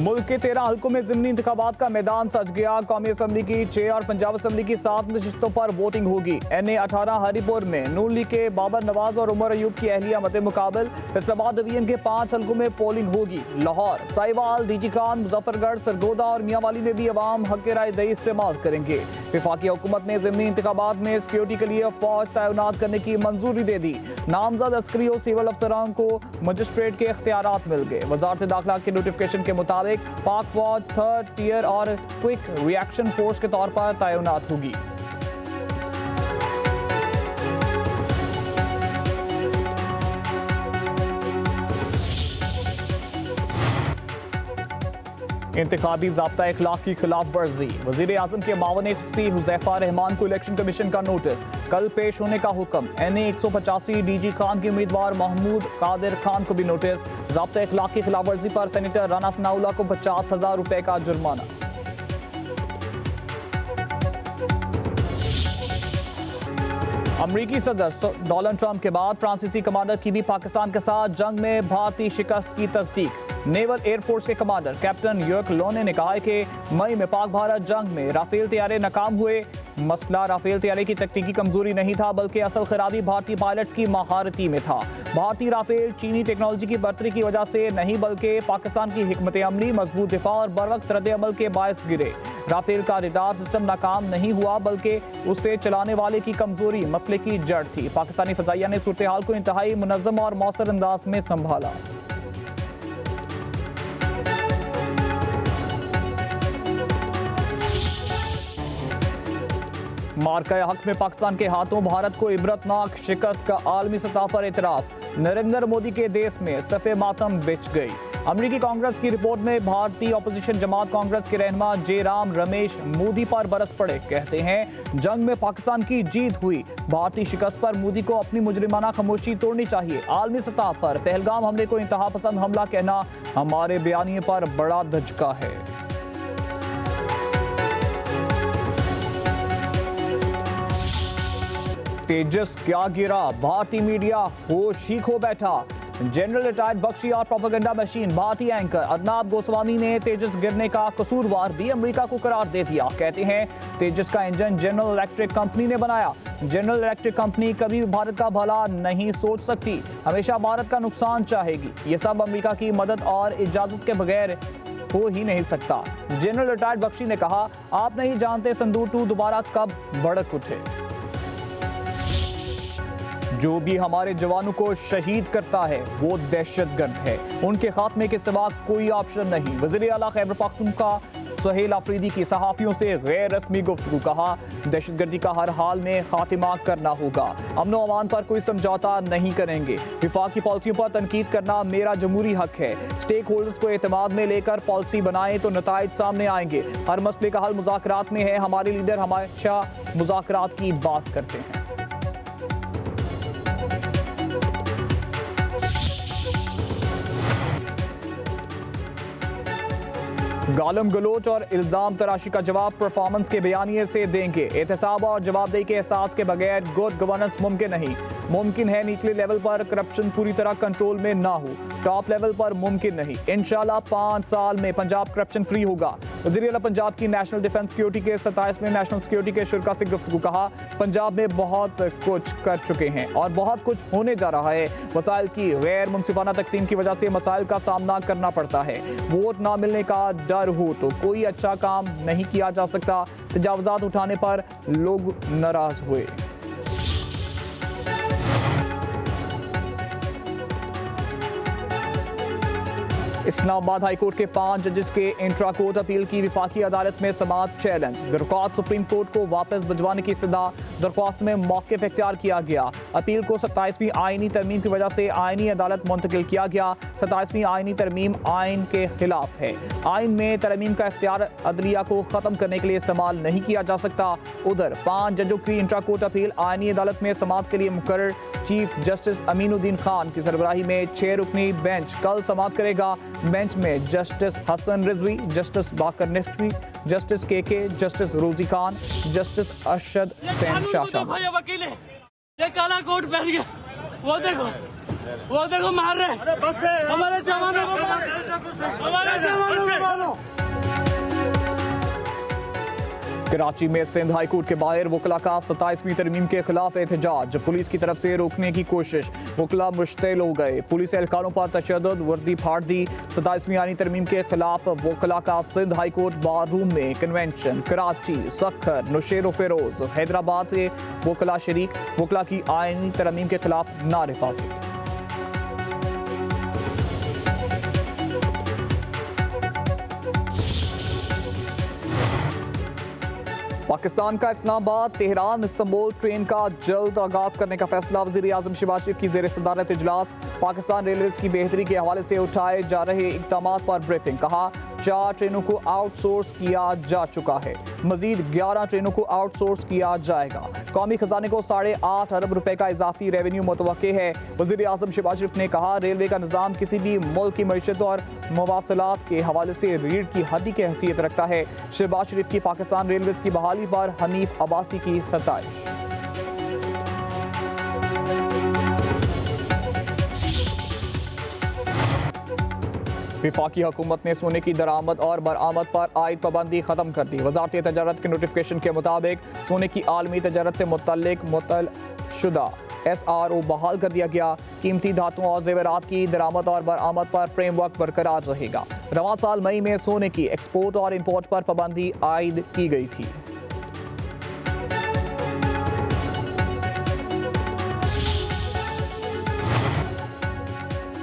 मुल्क के 13 हल्कों में ज़िमनी इंतखाबात का मैदान सज गया। कौमी असम्बली की 6 और पंजाब असम्बली की 7 नशिस्तों पर वोटिंग होगी। NA 18 हरिपुर में नून लीग के बाबर नवाज और उमर अयूब की अहलिया मत मुकाबल। फैसलाबाद डिवीजन के 5 हल्कों में पोलिंग होगी। लाहौर, साहिवाल, डीजी खान, मुजफ्फरगढ़, सरगोदा और मियांवाली में भी अवाम हक राय दही इस्तेमाल करेंगे। वफाकी हुकूमत ने ज़िमनी इंतखाबात में सिक्योरिटी के लिए फौज तैनात करने की मंजूरी दे दी। नामजद अस्करी और सिविल अफसरान को मजिस्ट्रेट के इख्तियारात मिल गए। वजारत दाखिला के नोटिफिकेशन के मुताबिक पाक फौज 3rd टियर और क्विक रिएक्शन फोर्स के तौर पर तैनात होगी। इंतखाबी ज़ाब्ता इखलाक की खिलाफ वर्जी। वज़ीर आज़म के मावन खुसूसी हुज़ैफा रहमान को इलेक्शन कमीशन का नोटिस, कल पेश होने का हुक्म। NA 185 डीजी खान के उम्मीदवार महमूद कादिर खान को भी नोटिस। ज़ाब्ता इखलाक की खिलाफ वर्जी पर सेनेटर राना सनाउल्लाह को 50,000 रुपए का जुर्माना। अमरीकी सदर डोनाल्ड ट्रंप के बाद फ्रांसीसी कमांडर की भी पाकिस्तान के साथ जंग में भारतीय शिकस्त की तस्दीक। नेवल एयरफोर्स के कमांडर कैप्टन यूर्क लोने ने कहा है कि मई में पाक भारत जंग में राफेल तैयारे नाकाम हुए। मसला राफेल तैयारे की तकनीकी कमजोरी नहीं था, बल्कि असल खराबी भारतीय पायलट्स की महारती में था। भारतीय राफेल चीनी टेक्नोलॉजी की बढ़तरी की वजह से नहीं, बल्कि पाकिस्तान की हिकमत अमली, मजबूत दिफा और बरवक्त रद्द अमल के बायस गिरे। राफेल का रडार सिस्टम नाकाम नहीं हुआ, बल्कि उससे चलाने वाले की कमजोरी मसले की जड़ थी। पाकिस्तानी फजाइया ने सूरत हाल को इंतहाई मुनज़्ज़म और मौसर अंदाज में संभाला। मार्का हक में पाकिस्तान के हाथों भारत को इबरतनाक शिकस्त का आलमी सतह पर एतराफ। नरेंद्र मोदी के देश में सफ़े मातम बिछ गई। अमरीकी कांग्रेस की रिपोर्ट में भारतीय अपोजिशन जमात कांग्रेस के रहनुमा जयराम रमेश मोदी पर बरस पड़े। कहते हैं जंग में पाकिस्तान की जीत हुई। भारतीय शिकस्त पर मोदी को अपनी मुजरिमाना खामोशी तोड़नी चाहिए। आलमी सतह पर पहलगाम हमले को इंतहा पसंद हमला कहना हमारे बयानिए पर बड़ा धचका है। तेजस क्या गिरा, भारतीय मीडिया होश ही खो बैठा। जनरल रिटायर्ड बख्शी और प्रोपेगेंडा मशीन भारतीय एंकर अदनाब गोस्वामी ने तेजस गिरने का कसूरवार भी अमेरिका को करार दे दिया। कहते हैं तेजस का इंजन जनरल इलेक्ट्रिक कंपनी ने बनाया। जनरल इलेक्ट्रिक कंपनी कभी भी भारत का भला नहीं सोच सकती, हमेशा भारत का नुकसान चाहेगी। ये सब अमेरिका की मदद और इजाजत के बगैर हो ही नहीं सकता। जनरल रिटायर्ड बख्शी ने कहा, आप नहीं जानते संदूर 2 दोबारा कब भड़क उठे। जो भी हमारे जवानों को शहीद करता है वो दहशतगर्द है, उनके खात्मे के सिवा कोई ऑप्शन नहीं। वज़ीर आला खैबर पख्तूनख्वा सुहेल अफरीदी की सहाफ़ियों से गैर रस्मी गुफ्तगू। कहा, दहशतगर्दी का हर हाल में खात्मा करना होगा, अमन अमान पर कोई समझौता नहीं करेंगे। विफाकी पॉलिसियों पर तनकीद करना मेरा जमहूरी हक है। स्टेक होल्डर्स को एतमाद में लेकर पॉलिसी बनाएं तो नताइज सामने आएंगे। हर मसले का हल मुज़ाकरात में है। हमारे लीडर हमेशा मुज़ाकरात की बात करते हैं। गालम गलोच और इल्जाम तराशी का जवाब परफॉर्मेंस के बयानिए से देंगे। एहतसाब और जवाबदेही के एहसास के बगैर गुड गवर्नेंस मुमकिन नहीं। मुमकिन है निचले लेवल पर करप्शन पूरी तरह कंट्रोल में ना हो, टॉप लेवल पर मुमकिन नहीं। इंशाल्लाह 5 साल में पंजाब करप्शन फ्री होगा। वज़ीर आला पंजाब की नेशनल डिफेंस सिक्योरिटी के 27वें नेशनल सिक्योरिटी के शुरा से गुफ्तगू। कहा, पंजाब में बहुत कुछ कर चुके हैं और बहुत कुछ होने जा रहा है। वसाइल की गैर मुनसिफाना तकसीम की वजह से मसाइल का सामना करना पड़ता है। वोट ना मिलने का डर हो तो कोई अच्छा काम नहीं किया जा सकता। तजावुजात उठाने पर लोग नाराज हुए। इस्लामाबाद हाईकोर्ट के 5 जजेस के इंट्रा कोर्ट अपील की विफाकी अदालत में समाअत चैलेंज। दरख्वास्त सुप्रीम कोर्ट को वापस भिजवाने की इस्तदा। दरख्वास्त में मौक़िफ़ इख्तियार किया गया। अपील को 27वीं आईनी तरमीम की वजह से आईनी अदालत मुंतकिल किया गया। 27वीं आईनी तरमीम आइन के खिलाफ है। आइन में तरमीम का इख्तियार अदलिया को ख़त्म करने के लिए इस्तेमाल नहीं किया जा सकता। उधर 5 जजों की इंट्रा कोर्ट अपील आईनी अदालत में समाअत के लिए मुकर्रर चीफ जस्टिस अमीनुद्दीन खान की सरबराही में 6 रुकनी बेंच कल समाअत करेगा। बेंच में जस्टिस हसन रिजवी, जस्टिस बाकर नकवी, जस्टिस के, जस्टिस रोजी खान, जस्टिस अरशद हुसैन शाह। ये काला कोट पहन गया, वो देखो वो देखो मार रहे हमारे जवानों को, हमारे जवानों को मारो। कराची में सिंध हाई कोर्ट के बाहर वकला का 27वीं तरमीम के खिलाफ एहतजाज, पुलिस की तरफ से रोकने की कोशिश, वकला मुश्तिल हो गए, पुलिस एहलकारों पर तशद्दुद, वर्दी फाड़ दी। 27वीं आईनी तरमीम के खिलाफ वकला का Sindh high court bar room में कन्वेंशन। कराची, सखर, नौशेरो फिरोज, हैदराबाद से वकला शरीक, वकला की आईनी तरमीम के खिलाफ नारेबाजी। पाकिस्तान का इस्लामाबाद तेहरान इस्तांबुल ट्रेन का जल्द आगाज करने का फैसला, वज़ीर आज़म शहबाज शरीफ की ज़ेर सदारत इजलास। पाकिस्तान रेलवे की बेहतरी के हवाले से उठाए जा रहे इक़दाम पर ब्रीफिंग, कहा 4 ट्रेनों को आउटसोर्स किया जा चुका है, मजीद 11 ट्रेनों को आउटसोर्स किया जाएगा। कौमी खजाने को 8.5 अरब रुपए का इजाफी रेवेन्यू मुतवक्के है। वज़ीर आज़म शहबाज शरीफ ने कहा रेलवे का निज़ाम किसी भी मुल्क की मईशत और मवासलात के हवाले से रीढ़ की हड्डी की हैसियत रखता है। शहबाज शरीफ की पाकिस्तान रेलवे की बहाली पर हनीफ अब्बासी की सताइश। वफाकी हुकूमत ने सोने की दरामद और बरामद पर आयद पाबंदी खत्म कर दी। वजारत तजारत के नोटिफिकेशन के मुताबिक सोने की आलमी तजारत से मुतल्लिक़ SRO बहाल कर दिया गया। कीमती धातुओं और जेवरात की दरामद और बरामद पर फ्रेमवर्क बरकरार रहेगा। रवां साल मई में सोने की एक्सपोर्ट और इंपोर्ट पर पाबंदी आयद की गई थी।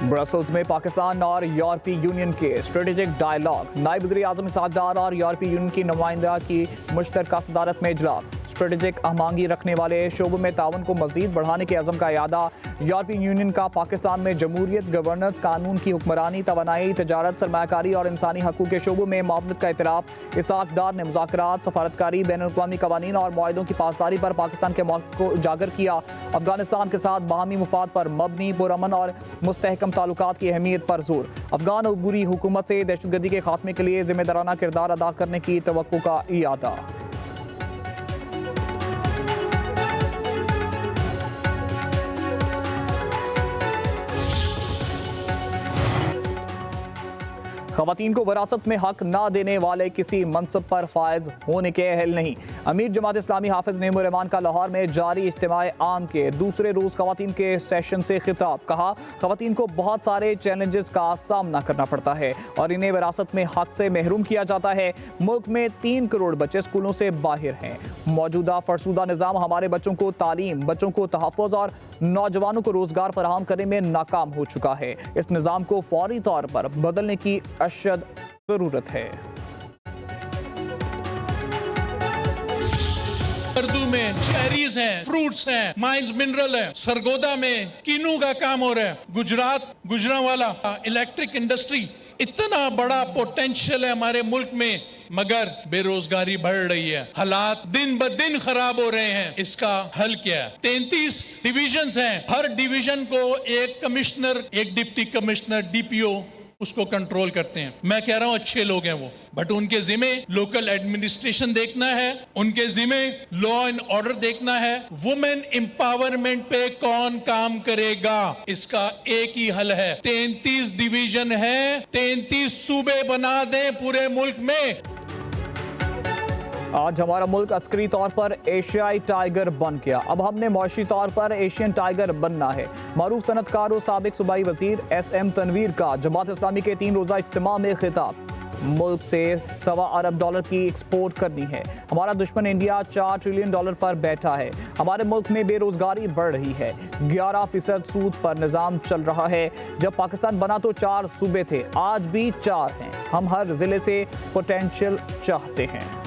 ब्रसल्स में पाकिस्तान और यूरोपीय यूनियन के स्ट्रेटेजिक डायलॉग, नायब वज़ीर आज़म सादार और यूरोपीय यूनियन की नुमाइंदा की मुश्तरका सदारत में इजलास। स्ट्रेटेजिक अहमांगी रखने वाले शोबों में ताउन को मजीद बढ़ाने के अज़म का यादा। यूरोपीय यूनियन का पाकिस्तान में जमहूरियत, गवर्नेंस, कानून की हुक्मरानी, तवानाई, तजारत, सरमायाकारी और इंसानी हकूक़ के शोबों में मामलत का इतराफ़। इसाक़दार ने मुज़ाकरात, सफारतकारी, बैनुल-अक़वामी कवानीन और मुआहिदों की पासदारी पर पाकिस्तान के मौक़िफ़ को उजागर किया। अफगानिस्तान के साथ बाहमी मुफाद पर मबनी पुरअमन और मुस्तहकम ताल्लुकात की अहमियत पर जोर। अफगान अबूरी हुकूमत से दहशतगर्दी के खात्मे के लिए जिम्मेदाराना किरदार अदा करने की तवक्को का इयादा। ख़वातीन को विरासत में हक ना देने वाले किसी मनसब पर फायज होने के अहल नहीं। अमीर जमात इस्लामी हाफिज नेमुरहमान का लाहौर में जारी इज्तिमाए आम के दूसरे रोज़ ख़वातीन के सेशन से खिताब, कहा ख़वातीन को बहुत सारे चैलेंजेस का सामना करना पड़ता है और इन्हें विरासत में हक से महरूम किया जाता है। मुल्क में 3 करोड़ बच्चे स्कूलों से बाहर हैं। मौजूदा फरसूदा निज़ाम हमारे बच्चों को तालीम, बच्चों को तहफ़्फ़ुज़ और नौजवानों को रोज़गार फराहम करने में नाकाम हो चुका है। इस निज़ाम को फौरी तौर पर बदलने की अशद ज़रूरत है। उर्दू में शेरीज हैं, फ्रूट्स हैं, माइंस मिनरल है, सरगोदा में कीनू का काम हो रहा है, गुजरात गुजरांवाला इलेक्ट्रिक इंडस्ट्री, इतना बड़ा पोटेंशियल है हमारे मुल्क में, मगर बेरोजगारी बढ़ रही है, हालात दिन ब दिन खराब हो रहे हैं। इसका हल क्या है? 33 डिविजन्स हैं, हर डिवीजन को एक कमिश्नर, एक डिप्टी कमिश्नर, DPO उसको कंट्रोल करते हैं। मैं कह रहा हूं अच्छे लोग हैं वो, बट उनके जिम्मे लोकल एडमिनिस्ट्रेशन देखना है, उनके जिम्मे लॉ एंड ऑर्डर देखना है। वुमेन एम्पावरमेंट पे कौन काम करेगा? इसका एक ही हल है, 33 डिवीजन है, 33 सूबे बना दें पूरे मुल्क में। आज हमारा मुल्क अस्करी तौर पर एशियाई टाइगर बन गया, अब हमने मुआशी तौर पर एशियन टाइगर बनना है। मारूफ सनतकार और साबिक सूबाई वजीर SM तनवीर का जमात इस्लामी के 3 रोज़ा इज्तिमा में खिताब। मुल्क से $1.25 अरब की एक्सपोर्ट करनी है। हमारा दुश्मन इंडिया $4 ट्रिलियन पर बैठा है। हमारे मुल्क में बेरोजगारी बढ़ रही है, 11% सूद पर निज़ाम चल रहा है। जब पाकिस्तान बना तो 4 सूबे थे, आज भी 4 हैं। हम हर जिले से पोटेंशियल चाहते हैं।